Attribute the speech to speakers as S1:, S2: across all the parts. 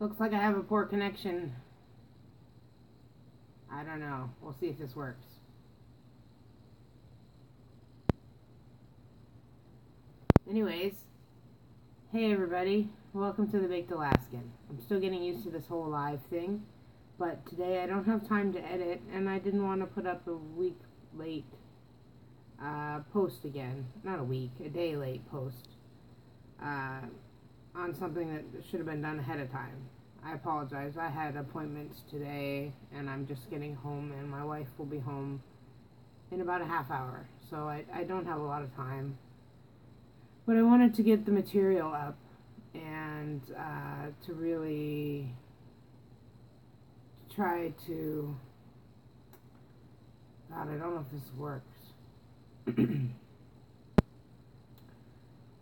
S1: Looks like I have a poor connection. I don't know. We'll see if this works. Anyways, hey everybody. Welcome to the Baked Alaskan. I'm still getting used to this whole live thing, but today I don't have time to edit, and I didn't want to put up a week late post again. Not a week, a day late post on something that should have been done ahead of time. I apologize. I had appointments today, and I'm just getting home, and my wife will be home in about a half hour, so I don't have a lot of time. But I wanted to get the material up and to really try to... God, I don't know if this works.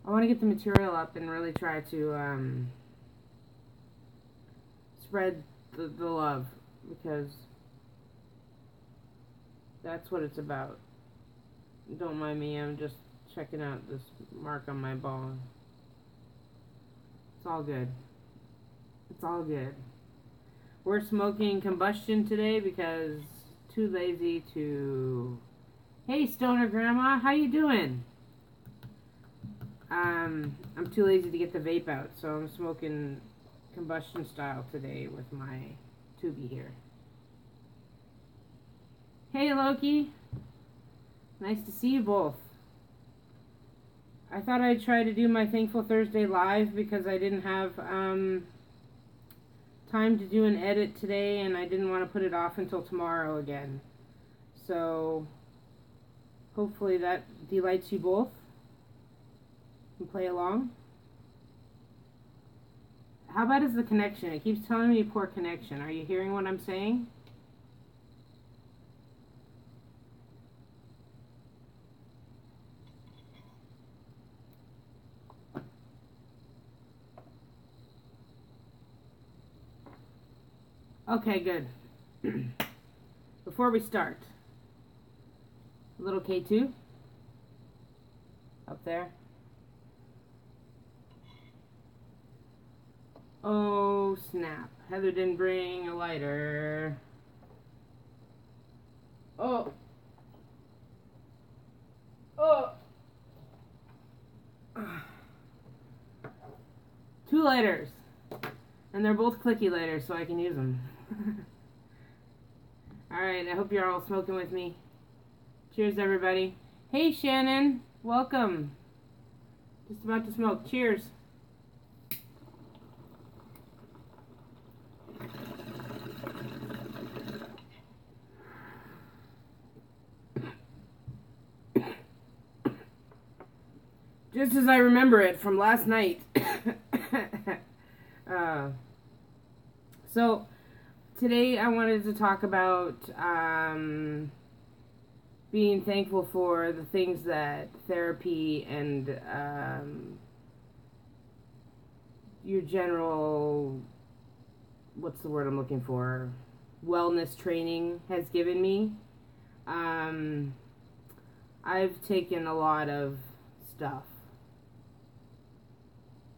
S1: I want to get the material up and really try to spread the love, because that's what it's about. Don't mind me, I'm just checking out this mark on my ball. It's all good. It's all good. We're smoking combustion today because too lazy to... Hey, Stoner Grandma, how you doing? I'm too lazy to get the vape out, so I'm smoking combustion style today with my Tubi here. Hey, Loki. Nice to see you both. I thought I'd try to do my Thankful Thursday live because I didn't have time to do an edit today, and I didn't want to put it off until tomorrow again. So hopefully that delights you both. And play along. How bad is the connection? It keeps telling me poor connection. Are you hearing what I'm saying? Okay, good. Before we start, a little K2 up there. Oh, snap. Heather didn't bring a lighter. Oh. Oh. 2 lighters. And they're both clicky lighters, so I can use them. Alright, I hope you're all smoking with me. Cheers, everybody. Hey, Shannon. Welcome. Just about to smoke. Cheers. Just as I remember it from last night. So, today I wanted to talk about being thankful for the things that therapy and your general, what's the word I'm looking for, wellness training has given me. I've taken a lot of stuff.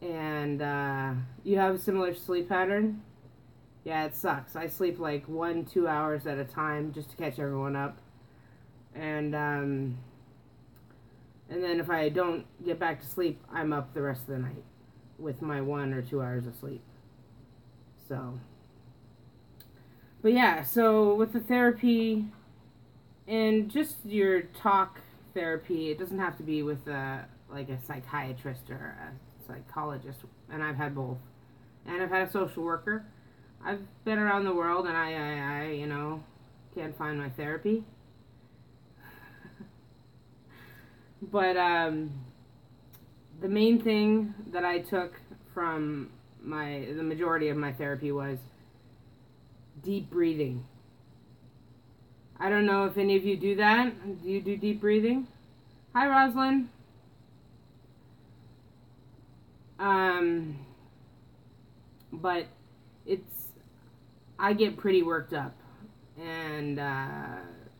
S1: And you have a similar sleep pattern? Yeah, it sucks. I sleep like 1-2 hours at a time just to catch everyone up. And then if I don't get back to sleep, I'm up the rest of the night with my 1 or 2 hours of sleep. So, but yeah, so with the therapy and just your talk therapy, it doesn't have to be with like a psychiatrist or a psychologist, and I've had both. And I've had a social worker. I've been around the world, and I you know, can't find my therapy. But the main thing that I took from the majority of my therapy was deep breathing. I don't know if any of you do that. Do you do deep breathing? Hi, Rosalind. But I get pretty worked up, and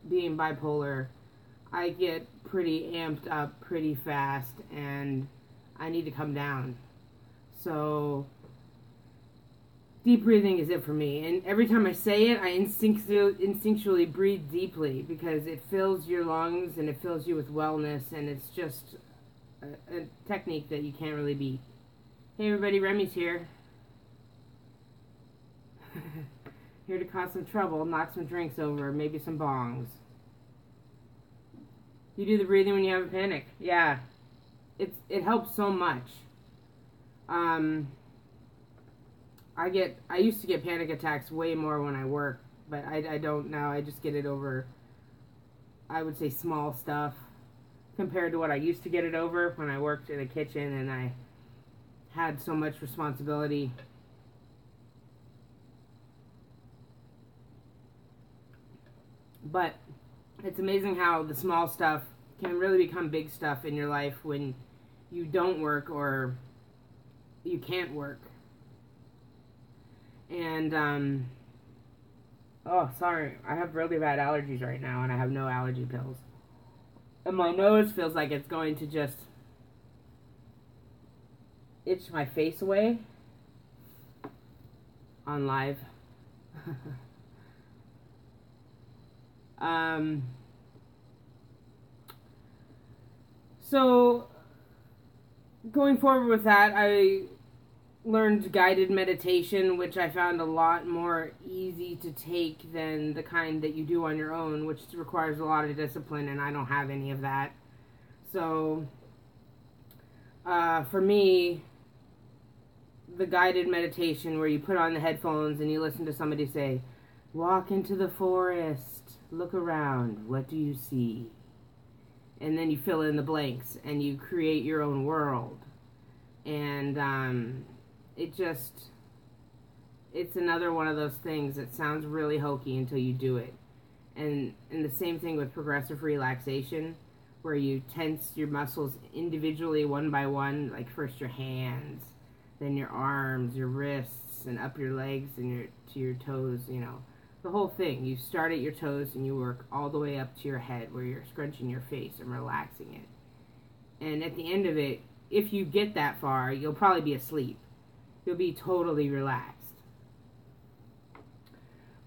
S1: being bipolar, I get pretty amped up pretty fast, and I need to come down. So deep breathing is it for me. And every time I say it, I instinctually breathe deeply because it fills your lungs and it fills you with wellness, and it's just a technique that you can't really beat. Hey everybody, Remy's here. Here to cause some trouble, knock some drinks over, maybe some bongs. You do the breathing when you have a panic. Yeah. It helps so much. I used to get panic attacks way more when I work, but I don't now. I just get it over, I would say, small stuff compared to what I used to get it over when I worked in a kitchen and I had so much responsibility. But it's amazing how the small stuff can really become big stuff in your life when you don't work or you can't work. And, oh, sorry, I have really bad allergies right now, and I have no allergy pills. And my nose feels like it's going to just itch my face away on live. So, going forward with that, I learned guided meditation, which I found a lot more easy to take than the kind that you do on your own, which requires a lot of discipline, and I don't have any of that. So, for me, the guided meditation where you put on the headphones and you listen to somebody say, walk into the forest, look around, what do you see? And then you fill in the blanks and you create your own world. And it's another one of those things that sounds really hokey until you do it. And the same thing with progressive relaxation, where you tense your muscles individually one by one, like first your hands, then your arms, your wrists, and up your legs and to your toes, you know. The whole thing. You start at your toes and you work all the way up to your head where you're scrunching your face and relaxing it. And at the end of it, if you get that far, you'll probably be asleep. You'll be totally relaxed.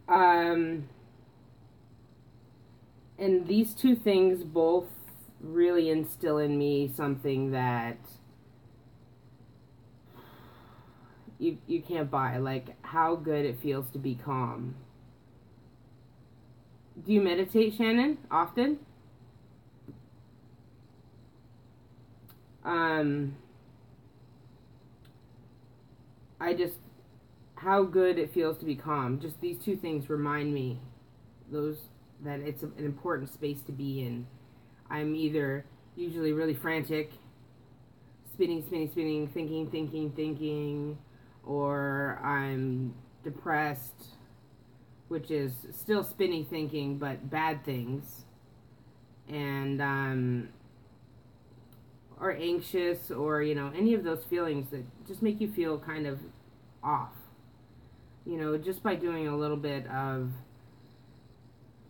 S1: And these two things both really instill in me something that you can't buy. Like how good it feels to be calm. Do you meditate, Shannon, often? How good it feels to be calm. Just these two things remind me that it's an important space to be in. I'm either usually really frantic, spinning, thinking, or I'm depressed, which is still spinning thinking, but bad things, and or anxious, or any of those feelings that just make you feel kind of off. Just by doing a little bit of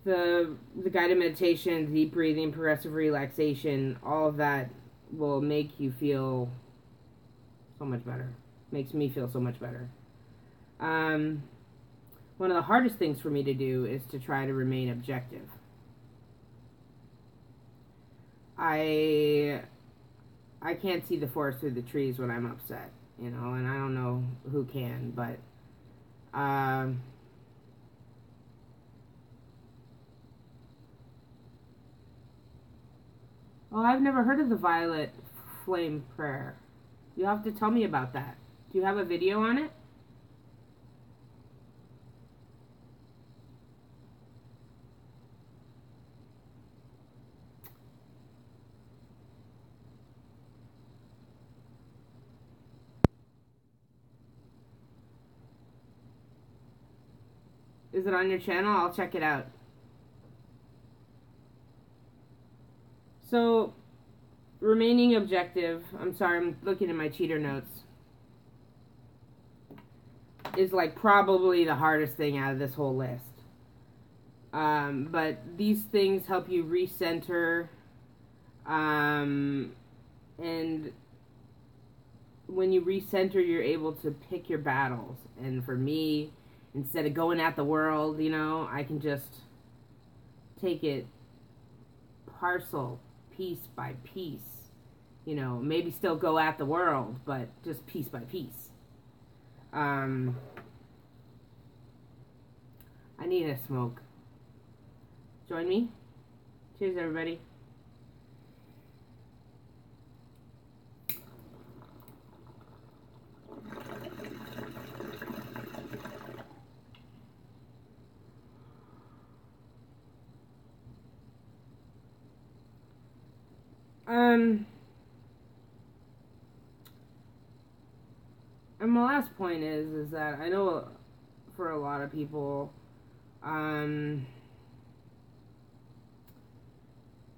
S1: the guided meditation, deep breathing, progressive relaxation, all of that will make you feel so much better. Makes me feel so much better. One of the hardest things for me to do is to try to remain objective. I can't see the forest through the trees when I'm upset, and I don't know who can, but oh, I've never heard of the violet flame prayer. You'll have to tell me about that. Do you have a video on it? Is it on your channel? I'll check it out. So, remaining objective, I'm sorry, I'm looking at my cheater notes, is like probably the hardest thing out of this whole list. But these things help you recenter, and when you recenter, you're able to pick your battles. And for me, instead of going at the world, you know, I can just take it parcel, piece by piece. You know, maybe still go at the world, but just piece by piece. I need a smoke. Join me. Cheers, everybody. And my last point is that I know for a lot of people,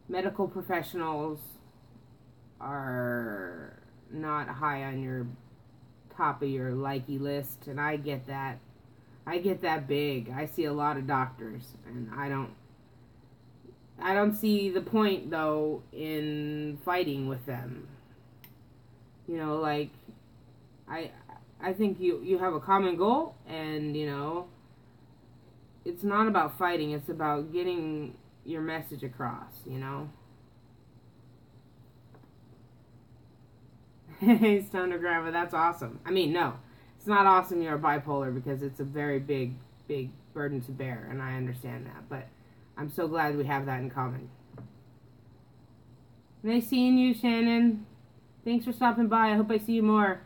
S1: medical professionals are not high on your top of your likey list, and I get that. I get that big. I see a lot of doctors, and I don't see the point though in fighting with them. You know, like I think you have a common goal, and you know, it's not about fighting, it's about getting your message across, you know. Hey, Stoner Grandma, that's awesome. I mean, no, it's not awesome you're bipolar, because it's a very big burden to bear, and I understand that, but I'm so glad we have that in common. Nice seeing you, Shannon. Thanks for stopping by. I hope I see you more.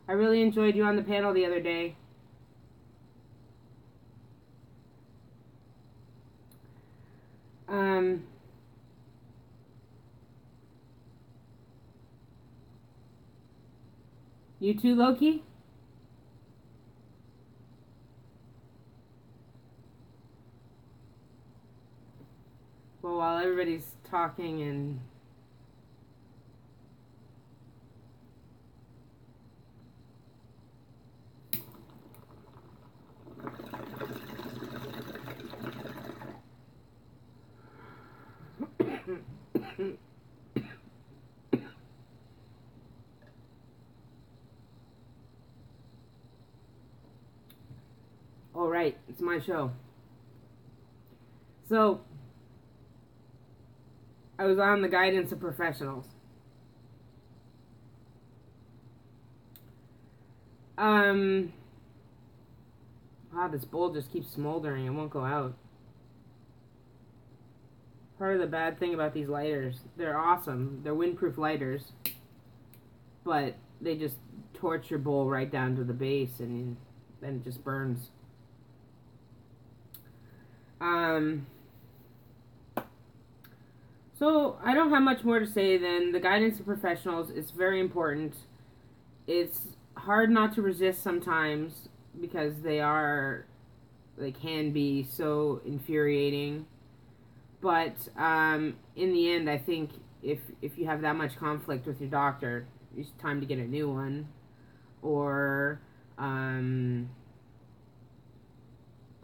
S1: I really enjoyed you on the panel the other day. You too, Loki? Well, while everybody's talking and all right, it's my show. So, I was on the guidance of professionals. Wow, this bowl just keeps smoldering. It won't go out. Part of the bad thing about these lighters, they're awesome. They're windproof lighters, but they just torch your bowl right down to the base, and then it just burns. So I don't have much more to say than the guidance of professionals is very important. It's hard not to resist sometimes, because they can be so infuriating. But in the end, I think if you have that much conflict with your doctor, it's time to get a new one, or time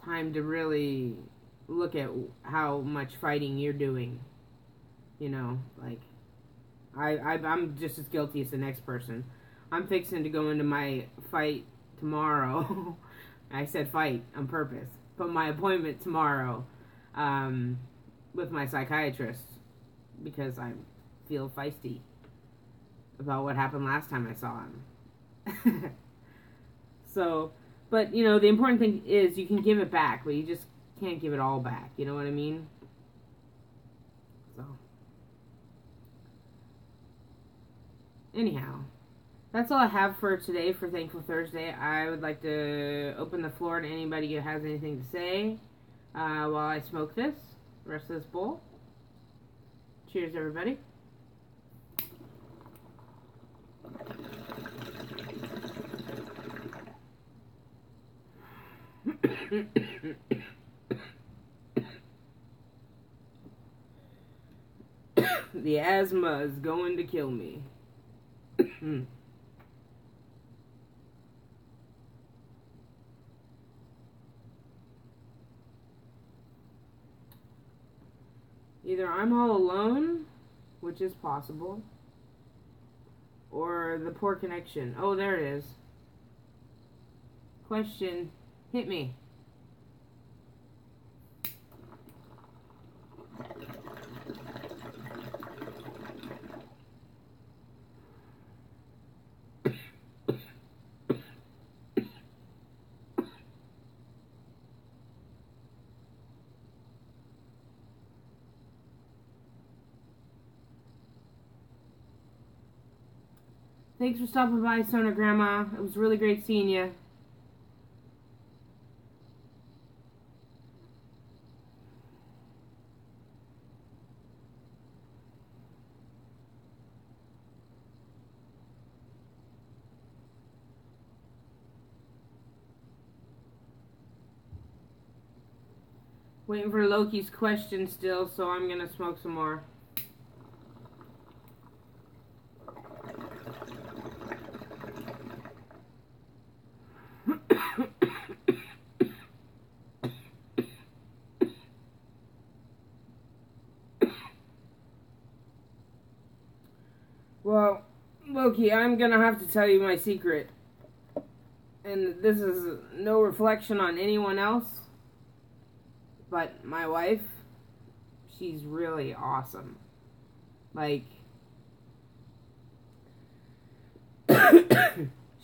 S1: to really look at how much fighting you're doing. You know, like I'm just as guilty as the next person. I'm fixing to go into my fight tomorrow. I said fight on purpose, but my appointment tomorrow with my psychiatrist, because I feel feisty about what happened last time I saw him. So, but you know, the important thing is you can give it back, but you just can't give it all back. You know what I mean? So, anyhow, that's all I have for today for Thankful Thursday. I would like to open the floor to anybody who has anything to say while I smoke the rest of this bowl. Cheers, everybody. The asthma is going to kill me. Either I'm all alone, which is possible, or the poor connection. Oh, there it is. Question. Hit me. Thanks for stopping by, Sona Grandma. It was really great seeing you. Waiting for Loki's question still, so I'm gonna smoke some more. Well, Loki, I'm gonna have to tell you my secret. And this is no reflection on anyone else, but my wife, she's really awesome. Like,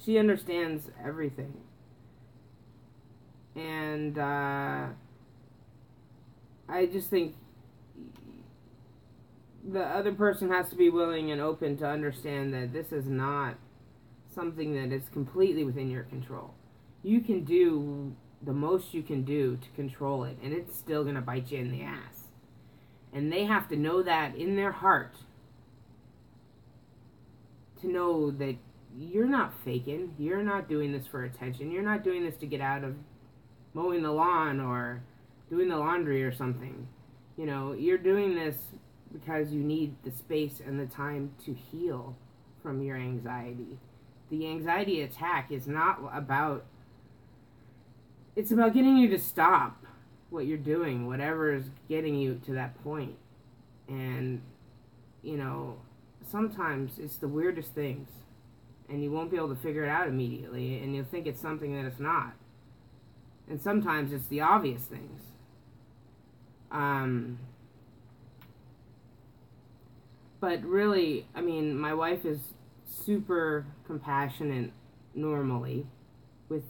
S1: she understands everything. And I just think the other person has to be willing and open to understand that this is not something that is completely within your control. You can do the most you can do to control it, and it's still going to bite you in the ass. And they have to know that in their heart, to know that you're not faking, you're not doing this for attention, you're not doing this to get out of mowing the lawn or doing the laundry or something. You know, you're doing this because you need the space and the time to heal from your anxiety. The anxiety attack is not about, it's about getting you to stop what you're doing, whatever is getting you to that point. And, you know, sometimes it's the weirdest things, and you won't be able to figure it out immediately, and you'll think it's something that it's not. And sometimes it's the obvious things. But really, I mean, my wife is super compassionate normally with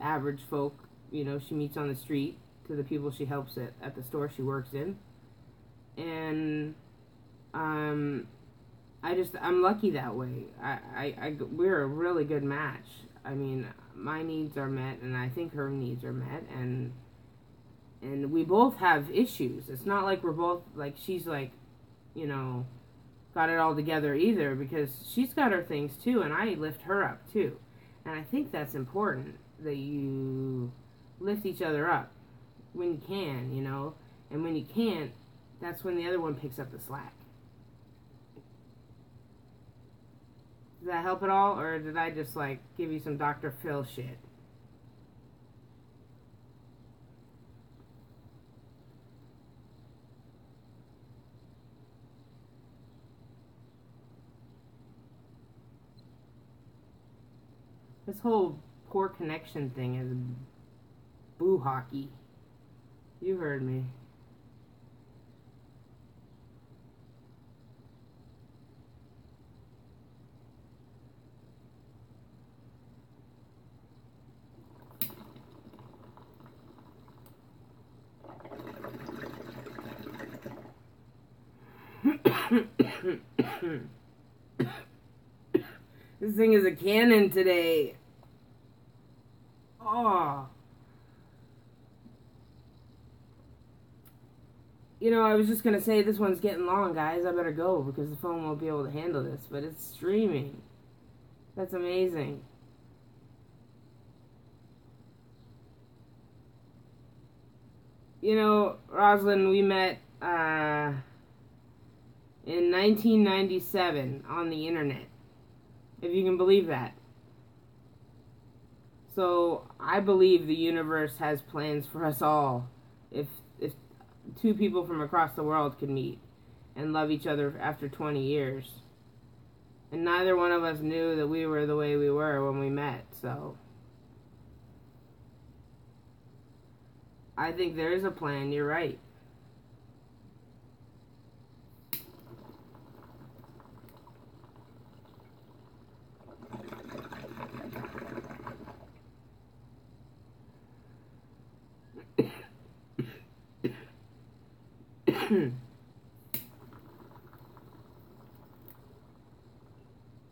S1: average folk. You know, she meets on the street to the people she helps at the store she works in. And I'm lucky that way. We're a really good match. I mean, my needs are met, and I think her needs are met, and we both have issues. It's not like we're both, like, she's like, you know, got it all together either, because she's got her things too, and I lift her up too. And I think that's important, that you lift each other up when you can, you know, and when you can't, that's when the other one picks up the slack. Does that help at all, or did I just, like, give you some Dr. Phil shit? This whole poor connection thing is boo hockey. You heard me. This thing is a cannon today. Oh. You know, I was just going to say this one's getting long, guys. I better go because the phone won't be able to handle this. But it's streaming. That's amazing. You know, Rosalind, we met in 1997 on the internet. If you can believe that. So, I believe the universe has plans for us all. If two people from across the world can meet and love each other after 20 years. And neither one of us knew that we were the way we were when we met, so I think there is a plan. You're right.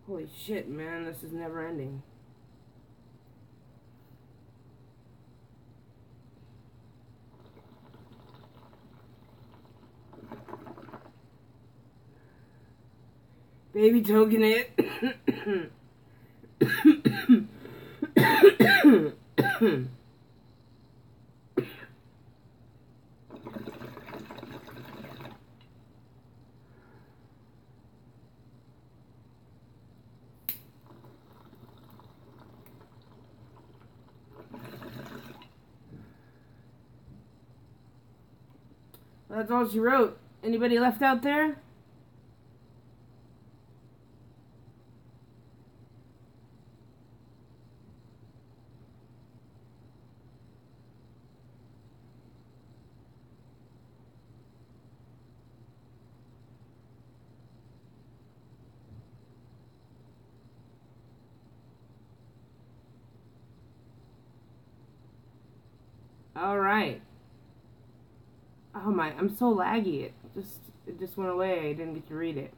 S1: Holy shit, man, this is never ending. Baby token it. That's all she wrote. Anybody left out there? All right. Oh my, I'm so laggy. It just went away. I didn't get to read it.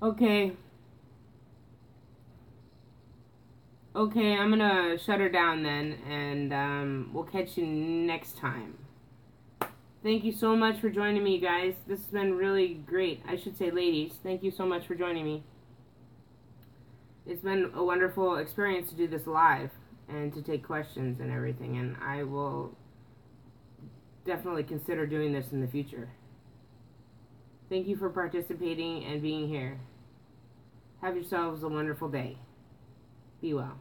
S1: Okay. Okay, I'm gonna shut her down then, and we'll catch you next time. Thank you so much for joining me, guys. This has been really great. I should say, ladies, thank you so much for joining me. It's been a wonderful experience to do this live and to take questions and everything, and I will definitely consider doing this in the future. Thank you for participating and being here. Have yourselves a wonderful day. Be well.